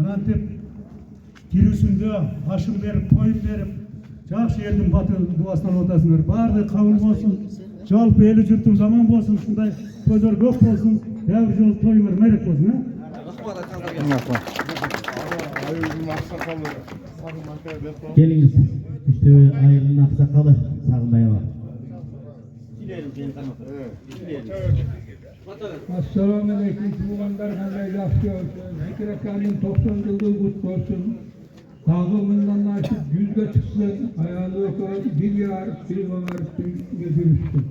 Antep girişinde aşım verip, toyun verip, жақсы елдің дуасынан отасыңдар. Барды қабыл болсын, жалпы елі жұрттың заман болсын, шындай тойлар көп болсын, дәуір жол тойыңдар мәрек болсын. Geliniz, işte ayının aksakalı Sağınbayeva. Assalamu alaikum tuğanlar, qanday yaxshi olsun. Zikr akaning 90 yıllığı kutlu olsun. Tağımından açıp yüzge çıksın, ayağı okul, bir yar, bir var, bir gülüşsün.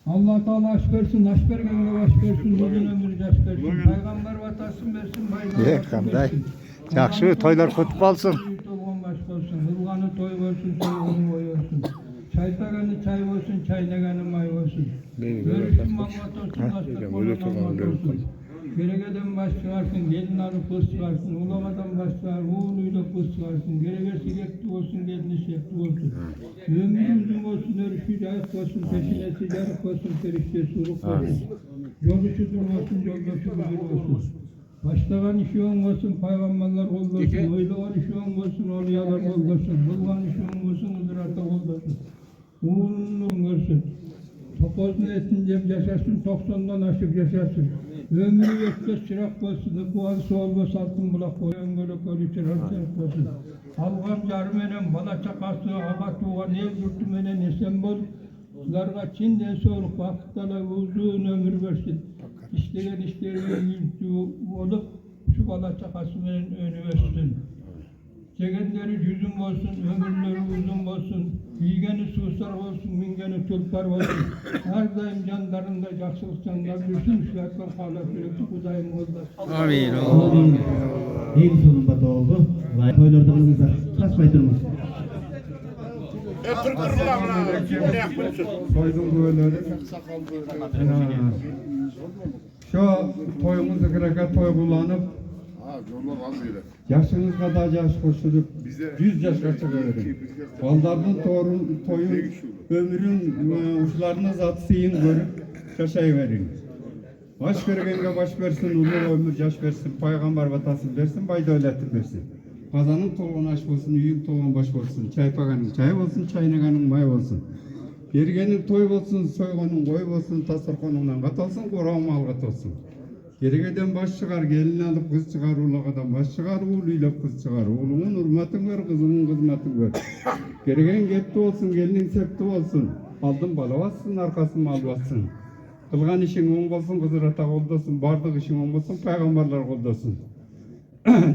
Allah Teala aşk versin, aşk vergenine baş versin, uzun ömür yaş versin. Peygamber vatasın versin, bayrağı versin. Жақсы тойлар көп болсын. Toğun baş olsun, hırganı toy olsun, soyğunu oy olsun. Çaytaganı çay olsun, çaynaganı may olsun. Görüşün mağlat olsun, hasta kolun olmak olsun. Gerekeden baş çıkarsın, gelin alıp kız çıkarsın, ulamadan baş çıkar, oğluyla kız çıkarsın. Gerekesi gekti olsun, gelini şekti olsun. Ömrü uzun olsun, örüşü cayık olsun, peşinesi yarık olsun, periştesi uruk olsun. Yoluşu durmasın, yoldaşı huzur olsun. Başlayan işi olmasın, peygamberler olmasın, oylayan işi olmasın, olyalar olmasın, bulgan işi olmasın, ızdırata olmasın. Uğurluğun görsün. 9'un etince yaşasın, 90'dan aşıp yaşasın. Ömrü yetmez çırak olsun, ıkıvansı olmaz altın bulak koyan böyle kolüçer harçarak olsun. Algan yarmenen, bala çakası, ağa tuğan, el yurtumenen esen bol. Bunlarga Çin'den soğuk vakitlere uzun ömür versin. İşleyen işlerine yüzü olup, şu bala çakasının önü versin. Çekenleri yüzüm olsun, ömürleri uzun olsun. Yiygeni susar olsun, mingeni tulpar olsun. Her daim canlarında yaxşılık canlar düşün, şülatlar hala sürekli kudayım oldu. Amin. Amin. En sonunda oldu. Toylardığımızda kaçmayı durmaz. Toydun böyle. Şu toyumuzu kıraka toy kullanıp yaşınızga da yaş koşulup 100 yaşa çıkıverin. Baldarının toyun ömrün uçlarını zat sıyın görüp yaşayıverin. Baş görgenge baş versin, ulu ömür yaş versin, peygamber vatasın versin, bay devletin versin. Kazanın toğun aş olsun, üyün toğun baş olsun, çaypaganın çay olsun, çaynaganın may olsun. Bergenin toy olsun, soygonun koy olsun, tasarkonundan kat olsun, koran mal kat olsun. Gerekeden baş çıkar, gelin alıp kız çıkar, ulakadan baş çıkar, uluyla kız çıkar. Oğlumun hurmatın ver, kızımın kızmatın ver. Gereken gepti olsun, gelinin septi olsun. Aldın bala bassın, arkasın mal bassın. Kılgan işin on olsun, kızırata koldasın. Bardık işin on olsun, peygamberler koldasın.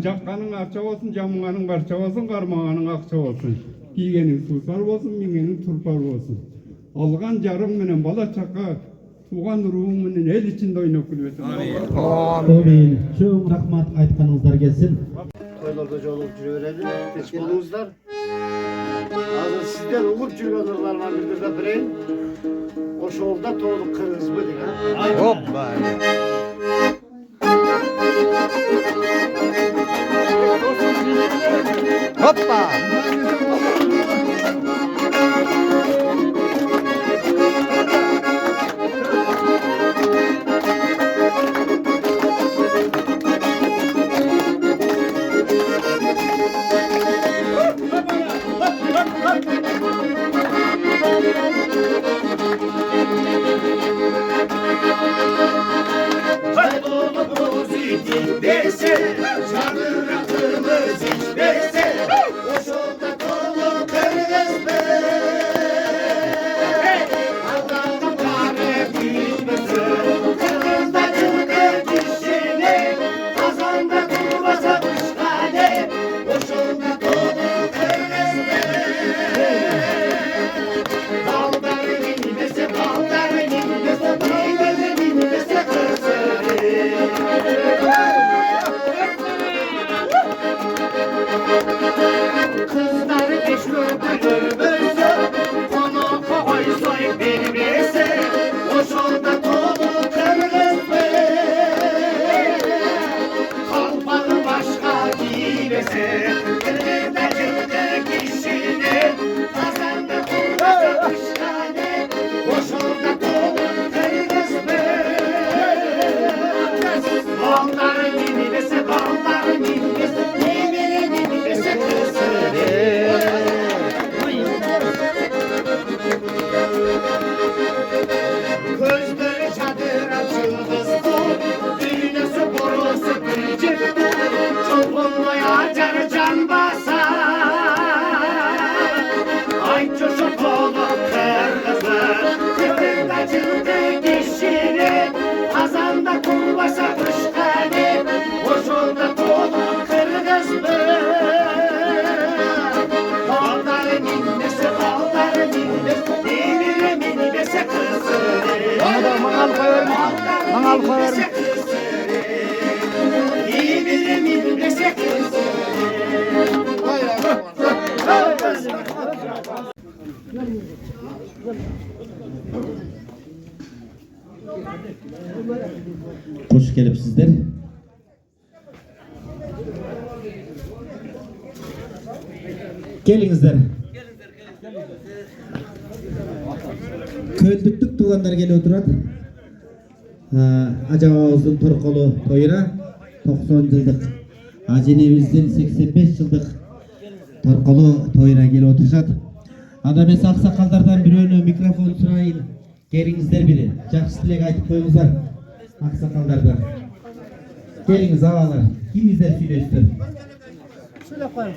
Jakkanın arça olsun, jamınganın barça olsun, karmağanın akça olsun. Giygenin susar olsun, mingenin turpar olsun. Algan jarım menen bala çaka, tuğan ruhun menen el içinde oynap gülmesin. Amin. Çok rahmat aytkanınızlar gelsin. Toylarda jolup жүрөбүз, keç bolуңуздар. Hazır sizden uğur жүргөндөрүн bildirip bereyim. Oşolda toğluk kırmızı degan. Hoppa. Hoppa. korka verme. İyi birim bilmesek. Hoş gelipsizler. Gelinizler. Köldüktük tuğanlar geliyor oturat. Acaba Ağız'ın Torkolu toyuna 90 yıldık. Aceneviz'den 85 yıldık Torkolu toyuna geliyor oturacak. Adam esa aksakallardan birine mikrofon sırayın. Gelinizler biri. Жақсы тілек айтып koyunuzlar. Aksakallardan. Geliniz ağalar. Kimizler söylüyorsunuz? Şöyle koyalım.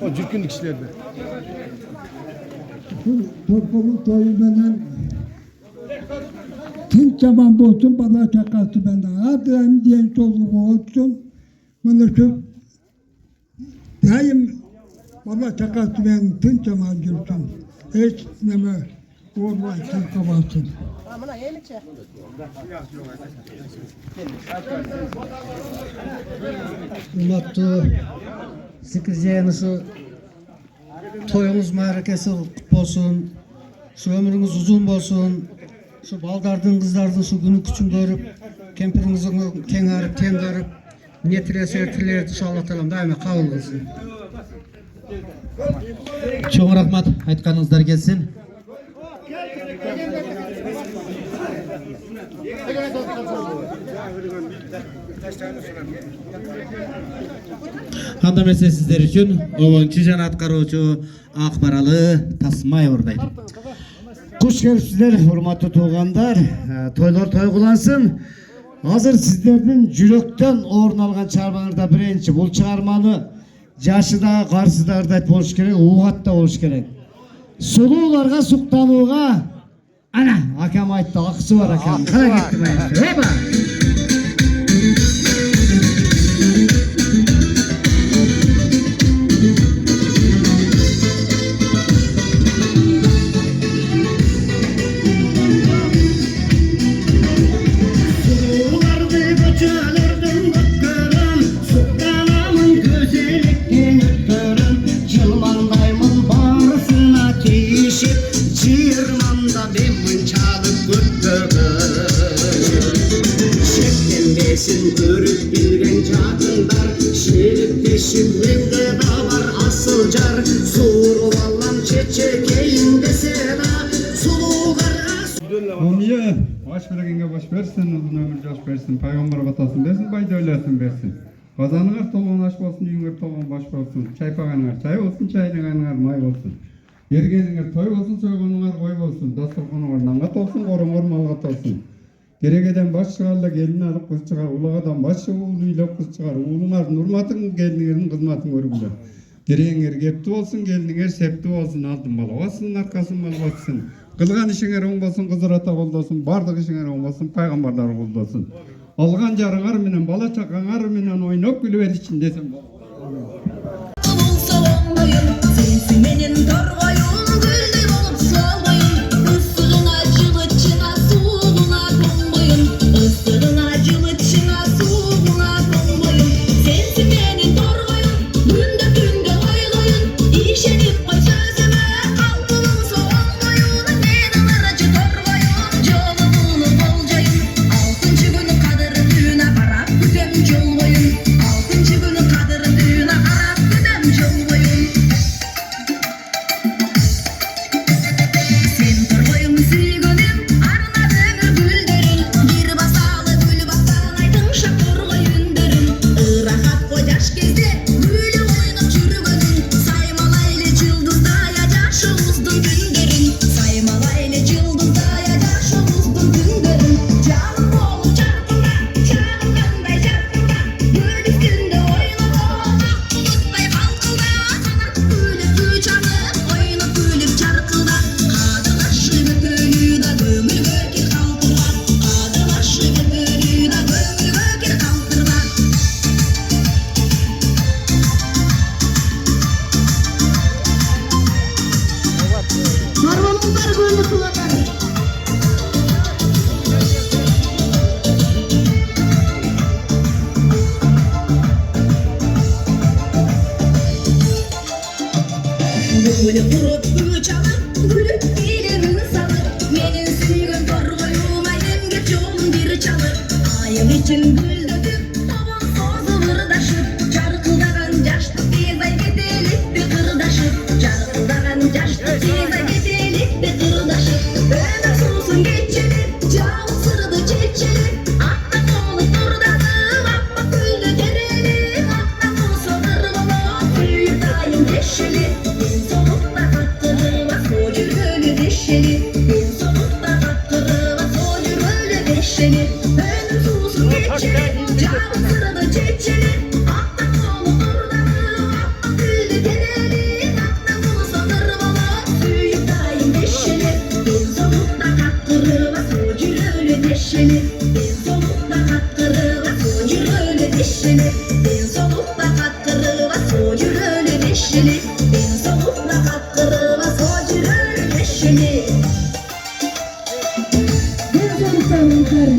O cürkünlük işlerdi. Torpolu toyu benden tüm zaman olsun bana çakası benden. Hadi hem diyen soluğu olsun. Bana şu daim bana çakası ben tüm zaman görsün. Hiç neme olmasın kavasın. Ulattu Zikirceğiniz şu toyunuz mağarakesi kutlu olsun. Şu ömrünüz uzun olsun. Şu baldardın kızlardın şu günü küçün görüp kempirinizin keng arıp ten garıp niyetileser tilerdi şu Allah talam daima kabul kılsın. Çok rahmat aytkanыңыздар gelsin. Анда месе sizler için Ovonchi jan atkarochu Akbaralı Tasmay ordaydı. Kuş gelipsizler, hurmatlı tuğanlar. Toylar toygulansın. Hazır sizlerden yürekten orun algan çağırmalarda birinci. Bu çağırmanı yaşı da karşıda da boluş gerek, uğat da boluş gerek. Suluğlarga suqtanuğa ana akam aytdı, akısı var akam. Kara gitti ben. Heba! Görüp bilgen kadınlar şerif peşimde dağlar asılcar Suruvallam çeçekeyin desena suluğlara Omiye baş vergenge baş versin, uzun ömür yaş versin, peygamber batasın versin, bay devletin versin. Kazanılar tolğun aş olsun, yüngür tolğun baş olsun, çay pağanılar çay olsun, çaylananılar may olsun. Yergeninger toy olsun, soygunlar koy olsun, dasturxanılar nangat olsun, korumor malgat olsun. Gerekeden baş çıkarla gelin alıp kız çıkar, ulağadan baş uğuluyla kız çıkar, uğulunlar nurmatın gelinlerin kızmatın görübüler. Gereğinger gepti olsun, gelininger septi olsun, altın bala olsun, arkasın bala olsun. Kılgan işinger oң bolsun, kızır ata olsun, bardık işinger oң bolsun, paygambarlar olsun. Algan jarıңar menen, bala çakаңар menen oynop gülüver için desem bol. Sensin torgoyun gülde bolup solgoyun Issığına cılıçına suğuna kongoyun Issığına cılıçına suğuna kongoyun Sensin benim torgoyun günde günde oygoyun İşenip koy sözüme altının soğangoyun Menin aracı torgoyun jolunu boljoyun Altıncı günü kadırı düğüne barap kütem jolgoyun Altıncı günü kadırı Yollar böyle kullanır. Böyle kurup gülü çalır, gülüp gelirin salır. Menin süygün torgoyum ayın geç yolun biri çalır. Ayım için gül döküp, taban sozı vırdaşıp. Çarkıdagan yaşlı teyze gedelik bir kırdaşıp. Çarkıdagan yaşlı teyze gedelik bir kırdaşıp. Öyle susun geçeli, cavı sırdı çeçeli. Akta kolu turdadım, akba gülü dereli. Akta kolu sodar bala, suyu dayım deşeli. Solukta kattırıma socur gölü deşeli. Solukta kattırıma socur gölü deşeli. Öyle susun geçeli, cavı sırdı çeçeli. Akta kolu turdadım, akba gülü dereli. Akta kolu sodar bala, suyu dayım deşeli. Solukta kattırıma socur gölü deşeli. Solukta kattırıma socur gölü deşeli. Solukta kattırıma socur gölü deşeli. Solukta kattırıma socur gölü deşeli. Ben soru sorun karı.